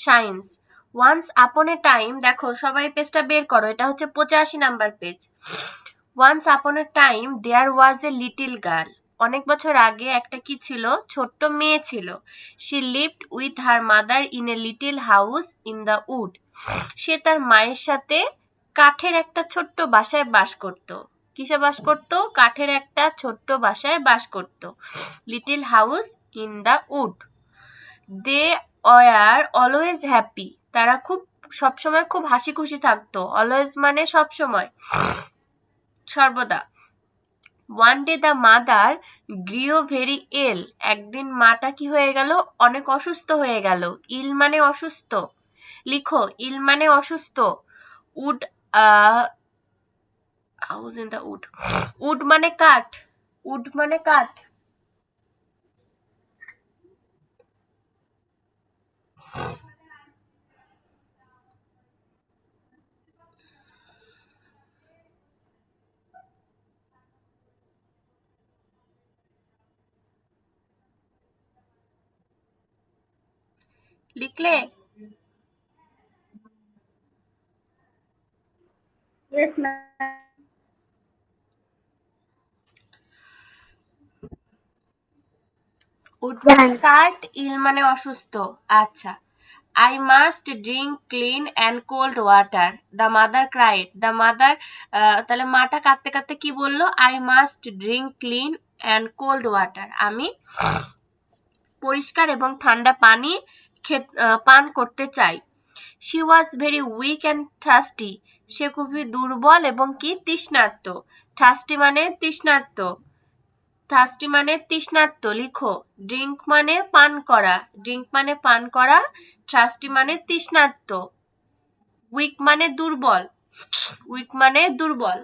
Shines. Once upon a time, দেখো সবাই পেজটা বের করো, এটা হচ্ছে 85 number page. Once upon a time there was a little girl, অনেক বছর আগে একটা কি ছিল, ছোট্ট মেয়ে ছিল। She lived with her mother in a little house in the wood, সে তার মায়ের সাথে কাঠের একটা ছোট্ট বাসায় বাস করত। কিসে বাস করত? কাঠের একটা ছোট্ট বাসায় বাস করত। Little house in the wood. They were always happy, তারা খুব সবসময় খুব হাসি খুশি থাকতো। অলওয়েজ মানে সবসময়, সর্বদা। One day the mother grew very ill, একদিন মাটা কি হয়ে গেল? অনেক অসুস্থ হয়ে গেল। ইল মানে অসুস্থ, লিখো ইল মানে অসুস্থ। Wood, house in the wood, wood মানে কাঠ, উড মানে কাঠ। লিখলে? Yes, ma'am. উড মানে কাঠ, ইল মানে অসুস্থ। আচ্ছা। I must drink clean and cold water. The mother cried. The mother, তাহলে মাটা কাঁদতে কাঁদতে কি বললো? I must drink clean and cold water. আমি পরিষ্কার এবং ঠান্ডা পানি পান করতে চাই। She was very weak and thirsty. সে খুবই দুর্বল এবং কি তৃষ্ণার্ত। thirsty মানে তৃষ্ণার্ত, থার্স্টি মানে তৃষ্ণার্ত, লিখো। ড্রিঙ্ক মানে পান করা, ড্রিঙ্ক মানে পান করা। থার্স্টি মানে তৃষ্ণার্ত। উইক মানে দুর্বল, উইক মানে দুর্বল।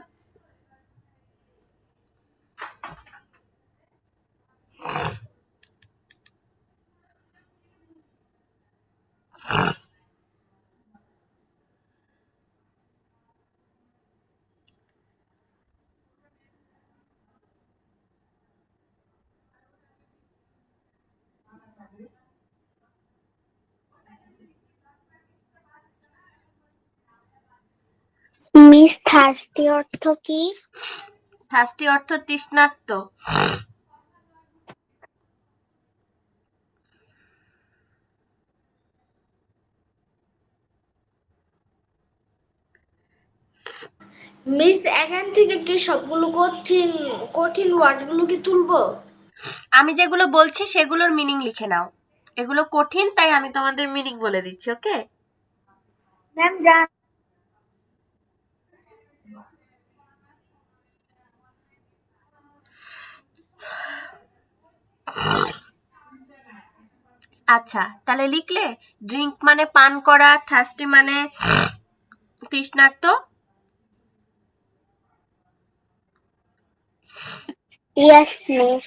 মিস থার্স্টি অর্থ কি? থার্স্টি অর্থ তৃষ্ণার্ত। মিস এখান থেকে কি সবগুলো কঠিন কঠিন ওয়ার্ডগুলো কি তুলবো? আমি যেগুলো বলছি সেগুলোর মিনিং লিখে নাও। এগুলো কঠিন, তাই আমি তোমাদের মিনিং বলে দিচ্ছি, ওকে? ম্যাম জান। আচ্ছা, তাহলে লিখলে? ড্রিঙ্ক মানে পান করা, থার্স্টি মানে তৃষ্ণার্ত। Yes miss.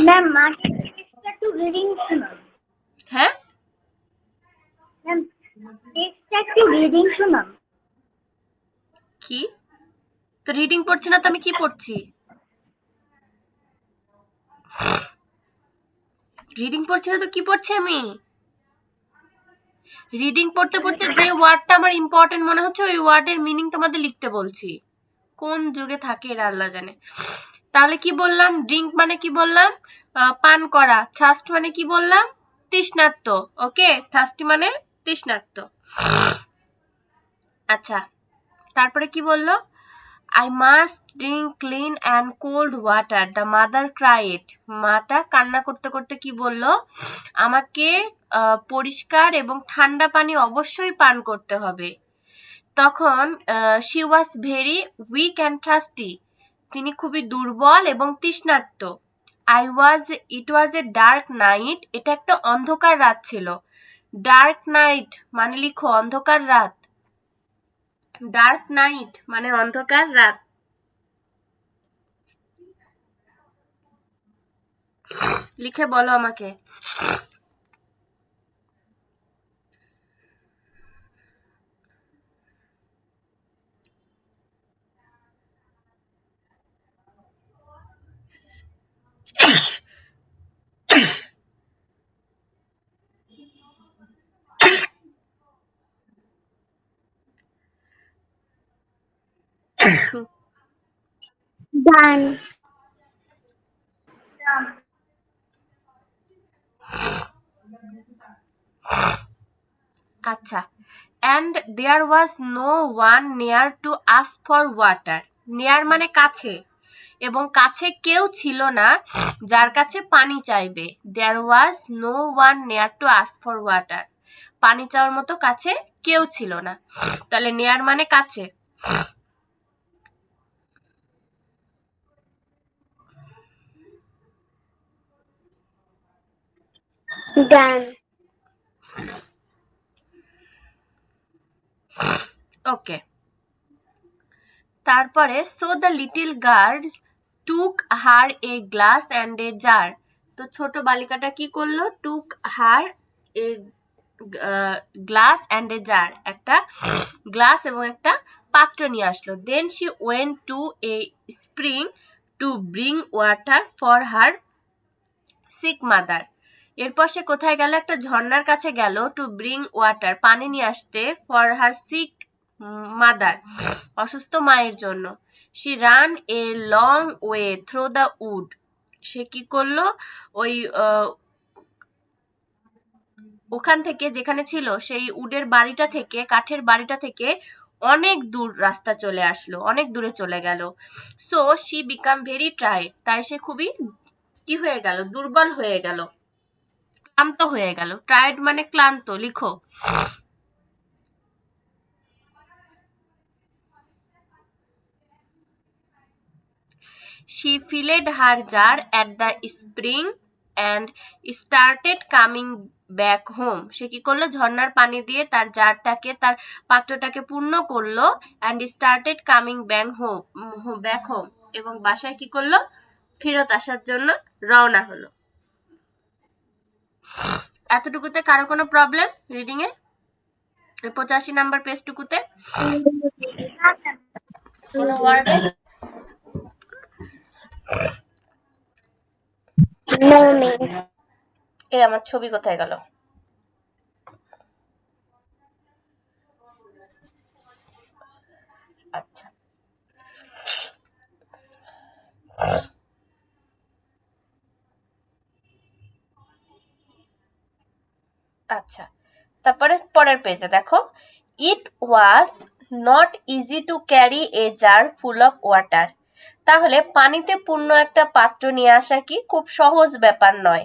ম্যাম মাকে টেক্সটটা একটু রিডিং শোনান। হ্যাঁ, ম্যাম টেক্সটটা একটু রিডিং শোনান। কি? তো রিডিং পড়ছি না তো আমি কি পড়ছি? রিডিং পড়ছি না তো কি পড়ছি আমি? রিডিং পড়তে পড়তে যে ওয়ার্ডটা আমার ইম্পর্টেন্ট মনে হচ্ছে ওই ওয়ার্ডের মিনিং তোমাদের লিখতে বলছি। কোন যুগে থাকে এরা আল্লাহ জানে। তাহলে কি বললাম? ড্রিঙ্ক মানে কি বললাম? পান করা। থার্স্ট মানে কি বললাম? তৃষ্ণার্ত। ওকে, থার্স্টি মানে তৃষ্ণার্ত। আচ্ছা, তারপরে কি বললো? I must drink clean and cold water. The mother cried. মাটা কান্না করতে করতে কি বলল? আমাকে পরিষ্কার এবং ঠান্ডা পানি অবশ্যই পান করতে হবে। তখন she was very weak and thirsty. তিনি খুবই দুর্বল এবং তৃষ্ণার্ত। It was a dark night. এটা একটা অন্ধকার রাত ছিল। ডার্ক নাইট মানে লিখো অন্ধকার রাত। ডার্ক নাইট মানে অন্ধকার রাত। লিখে বলো আমাকে। Done. আচ্ছা, and there was no one near to ask for water. near মানে কাছে, এবং কাছে কেউ ছিল না যার কাছে পানি চাইবে। there was no one near to ask for water. পানি চাওয়ার মতো কাছে কেউ ছিল না। তাহলে near মানে কাছে। Done. ওকে, তারপরে so the little girl took her a glass and a jar. তো ছোট বালিকাটা কি করলো? took her a glass and a jar, একটা গ্লাস এবং একটা পাত্র নিয়ে আসলো। Then she went to a spring to bring water for her sick mother. এরপর সে কোথায় গেল? একটা ঝর্ণার কাছে গেল, টু ব্রিং ওয়াটার, পানি নিয়ে আসতে, ফর হার সিক মাদার, অসুস্থ মায়ের জন্য। She run a long way through the wood. সে কি করলো? ওই ওখান থেকে, যেখানে ছিল সেই উডের বাড়িটা থেকে, কাঠের বাড়িটা থেকে অনেক দূর রাস্তা চলে আসলো, অনেক দূরে চলে গেল। So she became very tired, তাই সে খুবই কি হয়ে গেল? দুর্বল হয়ে গেল, ক্লান্ত হয়ে গেল। টায়ার্ড মানে ক্লান্ত, লিখো। She filled her jar at the spring and started coming back home. সে কি করলো? ঝর্ণার পানি দিয়ে তার জারটাকে, তার পাত্রটাকে পূর্ণ করলো, and started coming back home, এবং বাসায় কি করলো? ফেরত আসার জন্য রওনা হলো। এতটুকুতে কারো কোনো প্রবলেম রিডিং এ? 85 নাম্বার পেজটুকুতে কোনো ওয়ার্ডে? No, miss. এ আমার ছবি কোথায় গেল? আচ্ছা, আচ্ছা, তারপরে পরের পেজে দেখো, it was not easy to carry a jar full of water. তাহলে পানিতে পূর্ণ একটা পাত্র নিয়ে আসা কি খুব সহজ ব্যাপার নয়?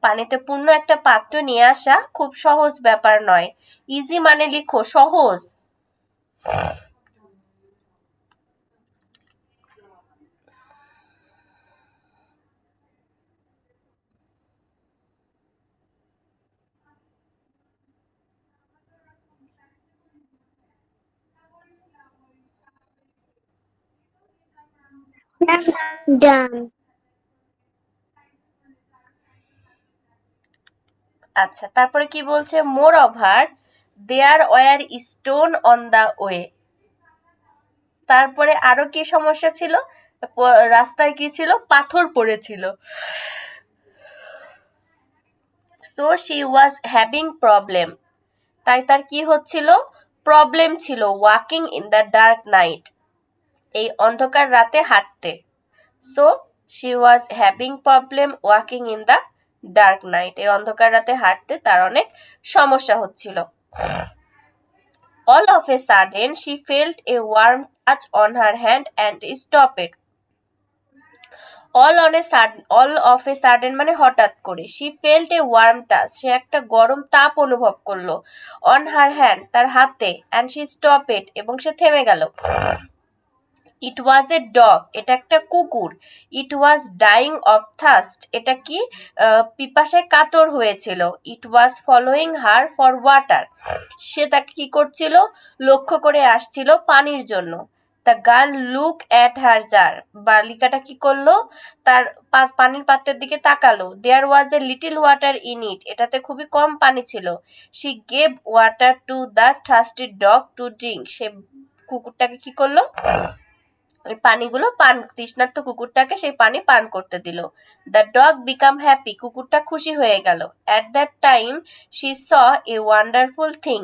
পানিতে পূর্ণ একটা পাত্র নিয়ে আসা খুব সহজ ব্যাপার নয়। ইজি মানে লিখো সহজ। Done. আচ্ছা, তারপরে কি বলছে? More over there were stone on the way. তারপরে আরো কি সমস্যা ছিল? রাস্তায় কি ছিল? পাথর পড়েছিল। So she was having problem, তাই তার কি হচ্ছিল? প্রবলেম ছিল। Walking in the dark night, এই অন্ধকার রাতে হাঁটতে। So she was having problem walking in the dark night, এই অন্ধকার রাতে হাঁটতে তার অনেক সমস্যা হচ্ছিল। All of a sudden she felt a warm touch on her hand and stopped it. all of a sudden মানে হঠাৎ করে। she felt a warm touch, সে একটা গরম তাপ অনুভব করলো। on her hand, তার হাতে, and she stopped it, এবং সে থেমে গেল। it was a dog, এটা একটা কুকুর। it was dying of thirst, এটা কি পিপাসায় কাতর হয়েছিল। it was following her for water, সে তাকে কি করছিল? লক্ষ্য করে আসছিল পানির জন্য। the girl looked at her jar, বালিকাটা কি করলো? তার পানির পাত্রের দিকে তাকালো। there was a little water in it, এটাতে খুবই কম পানি ছিল। she gave water to the thirsty dog to drink, সে কুকুরটাকে কি করলো? ওই পানিগুলো তৃষ্ণার্ত কুকুরটাকে সেই পানি পান করতে দিল। দ্য ডগ বিকাম হ্যাপি, কুকুরটা খুশি হয়ে গেল। At that time she saw a wonderful thing,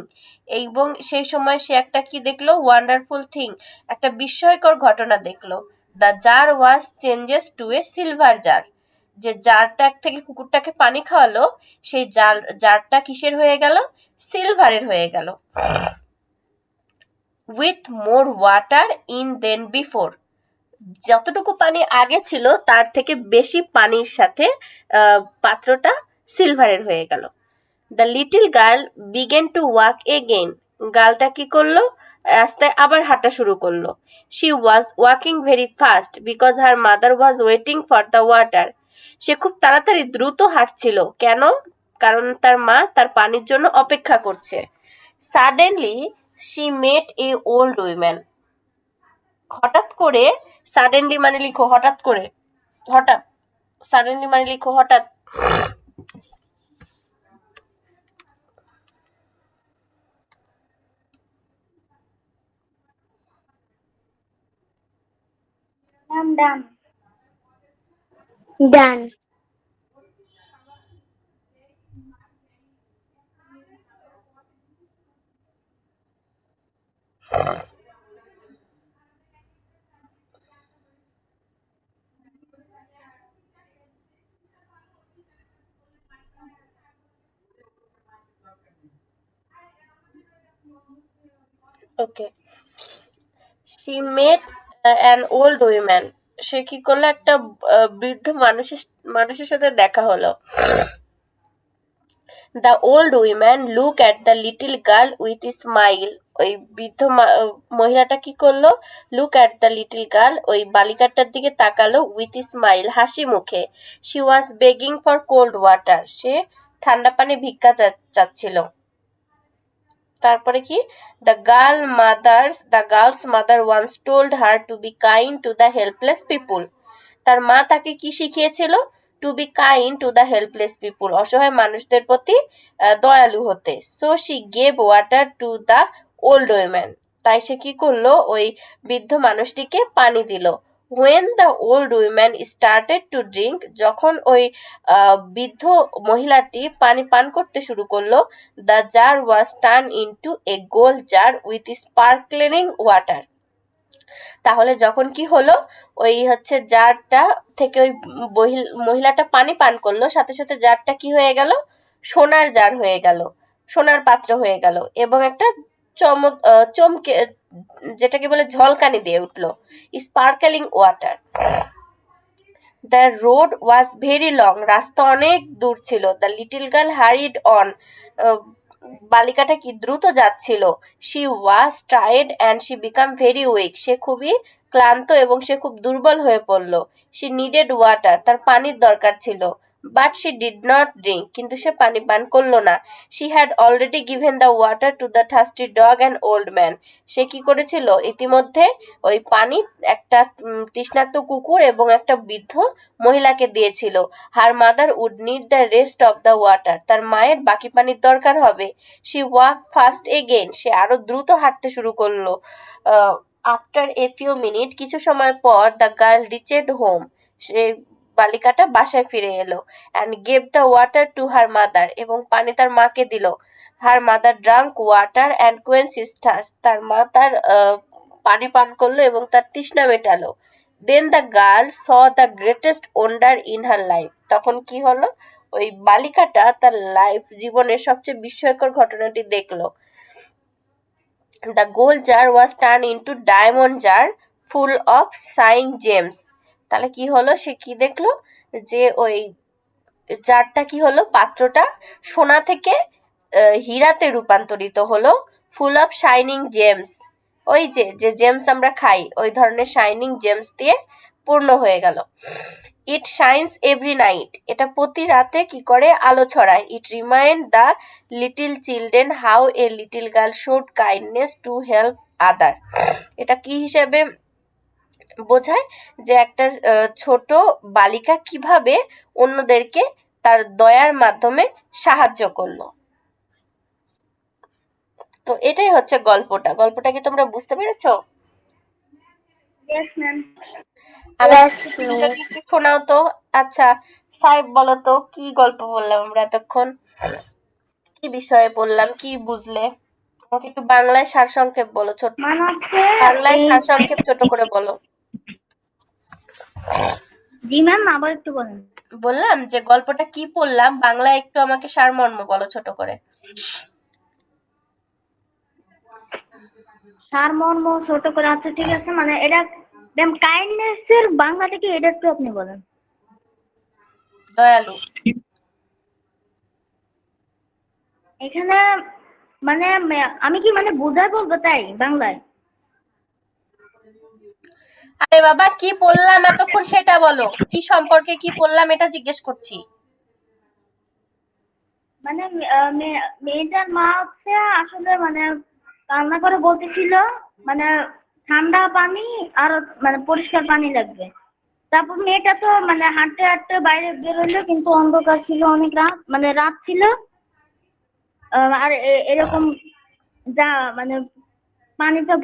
এবং সেই সময় সে একটা কি দেখলো? ওয়ান্ডারফুল থিং, একটা বিস্ময়কর ঘটনা দেখলো। The jar was changes to a silver jar, যে জারটা থেকে কুকুরটাকে পানি খাওয়ালো, সেই জারটা কিসের হয়ে গেল? সিলভারের হয়ে গেল। With more water in than before, যতটুকু পানি আগে ছিল তার থেকে বেশি পানির সাথে পাত্রটা সিলভারের হয়ে গেল। The little girl began to walk again, গার্লটা কি করলো? রাস্তায় আবার হাঁটা শুরু করলো। She was walking very fast because her mother was waiting for the water, সে খুব তাড়াতাড়ি দ্রুত হাঁটছিল, কেন? কারণ তার মা তার পানির জন্য অপেক্ষা করছে। Suddenly she met a old woman, হঠাৎ করে, সাডেনলি মানে লিখো হঠাৎ করে, হঠাৎ, সাডেনলি মানে লিখো হঠাৎ। Done. Done. Okay, she met an old woman, সে কি করলো? একটা বৃদ্ধ মানুষের সাথে দেখা হলো। The old woman look at the little girl with smile, ওই বৃদ্ধ মহিলাটা কি করলো? Look at the little girl, ওই বালিকাটার দিকে তাকালো, উইথ স্মাইল, হাসি মুখে। She was begging for cold water, সে ঠান্ডা পানি ভিক্ষা চাচ্ছিল। তারপরে কি? The girl's mother once told her to be kind to the helpless people, তার মা তাকে কি শিখিয়েছিল? To be kind to the helpless people, অসহায় মানুষদের প্রতি দয়ালু হতে। So she gave water to the old woman, তাই সে কি করলো? ওই বৃদ্ধ মানুষটিকে পানি দিল। When the old woman started to drink, যখন ওই বৃদ্ধ মহিলাটি পানি পান করতে শুরু করলো, the jar was turn into a gold jar with sparkling water, তাহলে যখন কি হলো? ওই হচ্ছে জারটা থেকে ওই মহিলাটা পানি পান করলো, সাথে সাথে জারটা কি হয়ে গেল? সোনার জার হয়ে গেল, সোনার পাত্র হয়ে গেল, এবং একটা চমকে, যেটাকে বলে ঝলকানি দিয়ে উঠলো, sparkling water. The road was very long, রাস্তা অনেক দূর ছিল। The little girl hurried on, বালিকাটা কি দ্রুত যাচ্ছিল। She was tired and she became very weak, সে খুবই ক্লান্ত এবং সে খুব দুর্বল হয়ে পড়লো। শি নিডেড ওয়াটার, তার পানির দরকার ছিল। But she did not drink, কিন্তু সে পানি পান করলো না। She had already given the water to the thirsty dog and old man, সে কি করেছিল? ইতিমধ্যে ওই পানি একটা তৃষ্ণার্ত কুকুর এবং একটা বৃদ্ধ মহিলাকে দিয়েছিল। Her mother would need the rest of the water, তার মায়ের বাকি পানির দরকার হবে। শি ওয়াক ফাস্ট এগেইন, সে আরো দ্রুত হাঁটতে শুরু করলো। আফটার এ ফিউ মিনিট, কিছু সময় পর, দ্য গার্ল রিচেড হোম, সে বালিকাটা বাসায় ফিরে এলো। And gave the water to her mother, এবং পানি তার মাকে দিল। Her mother drunk water and কোয়েন্স his thirst, তার মা তার পানি পান করলো এবং তার তৃষ্ণা মেটালো। Then the girl saw the greatest wonder in her life, তখন কি হলো? ওই বালিকাটা তার জীবনের সবচেয়ে বিস্ময়কর ঘটনাটি দেখলো। The gold jar was turn into diamond jar full of shine gems, তাহলে কি হলো? সে কি দেখলো? যে ওই জারটা কি হলো? পাত্রটা সোনা থেকে হীরাতে রূপান্তরিত হলো। ফুল অফ শাইনিং জেমস, ওই যে যে জেমস আমরা খাই, ওই ধরনের শাইনিং জেমস দিয়ে পূর্ণ হয়ে গেল। ইট শাইন্স এভরি নাইট, এটা প্রতি রাতে কি করে? আলো ছড়ায়। It remind the little children how a little girl showed kindness to help other, এটা কি হিসেবে বোঝায়? যে একটা ছোট বালিকা কিভাবে অন্যদেরকে তার দয়ার মাধ্যমে সাহায্য করলো। তো এটাই হচ্ছে গল্পটা। গল্পটা কি তোমরা বুঝতে পেরেছো? Yes ma'am. আমাকে Yes, একটু তিনজনকে miss. একটু শোনাও তো। আচ্ছা, সাহেব বলো তো কি গল্প বললাম আমরা এতক্ষণ, কি বিষয়ে বললাম, কি বুঝলে? আমাকে একটু বাংলায় সারসংক্ষেপ বলো, ছোট মানে হচ্ছে বাংলায় এই, সারসংক্ষেপ ছোট করে বলো। জি ম্যাম আবার একটু বলেন। বললাম যে গল্পটা কি পড়লাম, বাংলায় একটু আমাকে সারমর্ম বলো ছোট করে। সারমর্ম ছোট করে, আচ্ছা ঠিক আছে, মানে এটা ম্যাম কাইন্ডনেস এর বাংলাটা কি, এটা একটু আপনি বলেন। দয়ালু। এখানে মানে আমি কি মানে বুঝাই বলবো তাই বাংলায়? আরে বাবা, কি পড়লাম এতক্ষণ সেটা বলো, কি সম্পর্কে কি পড়লাম এটা জিজ্ঞেস করছি। মানে মেয়েটার মা হচ্ছে আসলে মানে কান্না করে বলতেছিল মানে ঠান্ডা পানি আর মানে পরিষ্কার পানি লাগবে। তারপর মেয়েটা তো মানে হাঁটতে হাঁটতে বাইরে বেরোলো, কিন্তু অন্ধকার ছিল, অনেক রাত, মানে রাত ছিল। আর এরকম যা মানে পানিতে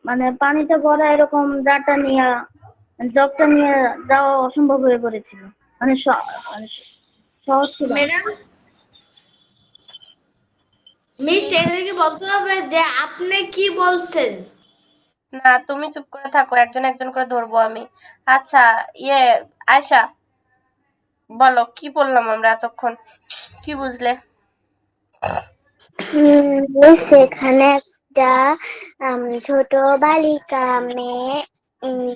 মানে পানিতে ভরা এরকম জারটা নিয়ে, জগটা নিয়ে যাওয়া অসম্ভব হয়ে পড়েছিল। মানে মানে সহজ ছিল না। ম্যাডাম, মিস এদেরকে বলতে হবে যে আপনি কি বলছেন। না, তুমি চুপ করে থাকো, একজন একজন করে ধরবো আমি। আচ্ছা, ইয়ে, আয়শা বলো কি পড়লাম আমরা এতক্ষণ, কি বুঝলে? মিস এখানে একটা ছোট বালিকা মেয়ে, উম,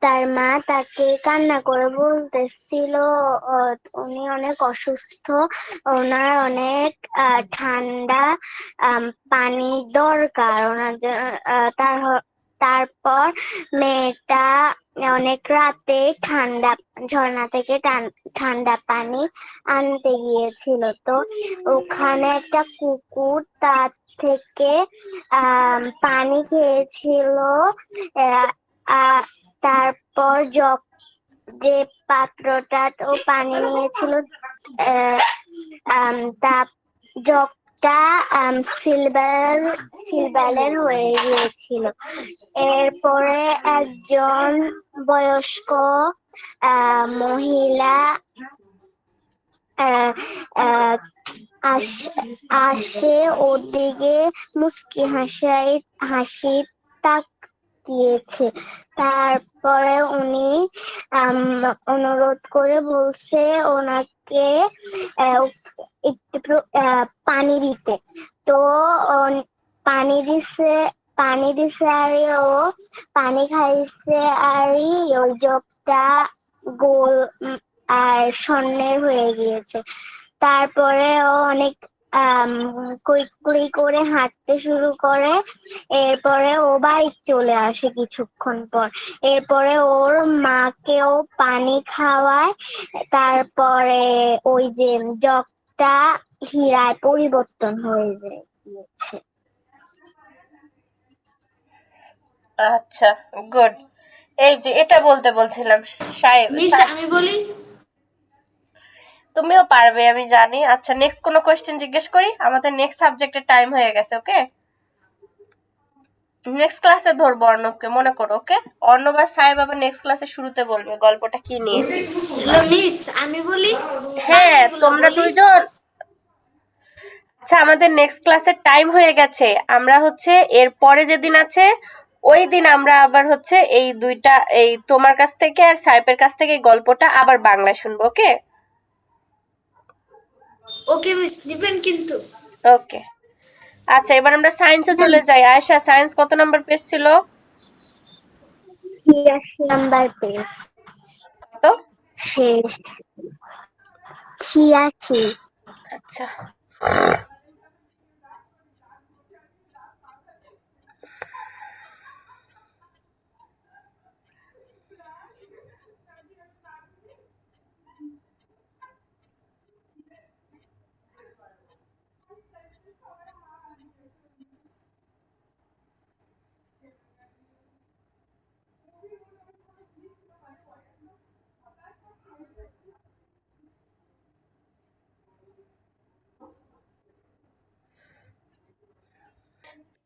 তার মা তাকে কান্না করে বলতেছিল উনি অনেক অসুস্থ, ওনার অনেক ঠান্ডা পানি দরকার ওনার জন্য। তারপর মেয়েটা অনেক রাতে ঠান্ডা ঝর্ণা থেকে ঠান্ডা পানি আনতে গিয়েছিল। তো ওখানে একটা কুকুর তার থেকে পানি খেয়েছিল। আহ, আহ, তারপর যে পাত্রটা ও পানি নিয়েছিল, আহ, তা জগটা সিলভারের হয়ে গিয়েছিল। এরপরে একজন বয়স্ক মহিলা আহ, আহ, আসে ওর দিকে মুচকি হাসি তাকিয়েছে। তারপরে উনি অনুরোধ করে বলছে ওনাকে আহ, একটু পানি দিতে। তো পানি দিছে পানি দিছে আর ও পানি খাইছে, আর ওই জগটা গোল আর স্বর্ণের হয়ে গিয়েছে। তারপরে ও অনেক কুইকলি করে হাঁটতে শুরু করে। এরপরে ও বাড়ি চলে আসে কিছুক্ষণ পর। এরপরে ওর মাকেও পানি খাওয়ায়। তারপরে ওই যে জগটা হীরায় পরিবর্তন হয়ে গিয়েছে। আচ্ছা, গুড। এই যে এটা বলতে বলছিলাম, সাহেব মিস আমি বলি, তুমিও পারবে আমি জানি। আচ্ছা, নেক্সট কোনো কোয়েশ্চেন জিজ্ঞেস করি, আমাদের নেক্সট সাবজেক্টের টাইম হয়ে গেছে। ওকে, নেক্সট ক্লাসে ধরবো অর্ণবকে, মনে করো। ওকে, অর্ণব আর সাহেব আবার নেক্সট ক্লাসে শুরুতে বলবে গল্পটা কি নিয়েছে। হ্যালো মিস আমি বলি, হ্যাঁ, বাংলাগুলো তোমরা বলি। দুইজন। আচ্ছা, আমাদের নেক্সট ক্লাসের টাইম হয়ে গেছে। আমরা হচ্ছে এর পরে যেদিন আছে ওই দিন আমরা আবার হচ্ছে এই দুইটা, এই তোমার কাছ থেকে আর সাহেবের কাছ থেকে এই গল্পটা আবার বাংলায় শুনবো। ওকে ওকে মিস, নিবেন কিন্তু। ওকে। আচ্ছা, এবার আমরা সায়েন্সে চলে যাই। আয়েশা, সায়েন্স কত নাম্বার পেজ ছিল? 86 নাম্বার পেজ। কত? শেষ। 86। আচ্ছা,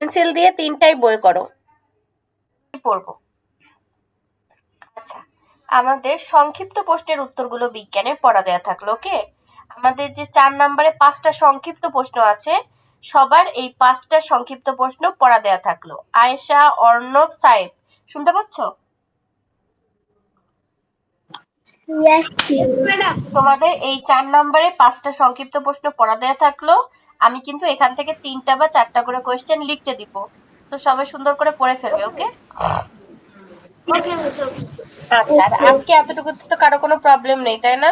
পেন্সিল দিয়ে তিনটাই বই করো। কি পড়বো? আমাদের সংক্ষিপ্ত প্রশ্নের উত্তরগুলো বিজ্ঞানের পড়া দেয়া থাকলো। ওকে, আমাদের যে 4 নম্বরে 5টা সংক্ষিপ্ত প্রশ্ন আছে, সবার এই 5টা সংক্ষিপ্ত প্রশ্ন পড়া দেয়া থাকলো। আয়েশা, অর্ণব, সাইব, শুনতে পাচ্ছ? Yes, madam. তোমাদের এই 4 নম্বরে 5টা সংক্ষিপ্ত প্রশ্ন পড়া দেয়া থাকলো। আমি কিন্তু এখান থেকে 3টা বা 4টা করে কোয়েশ্চেন লিখতে দিব, তো সবাই সুন্দর করে পড়ে ফেলবে। ওকে, Okay, miss. Okay. আচ্ছা। আর আজকে এতটুকু তো কারো কোনো প্রবলেম নেই, তাই না?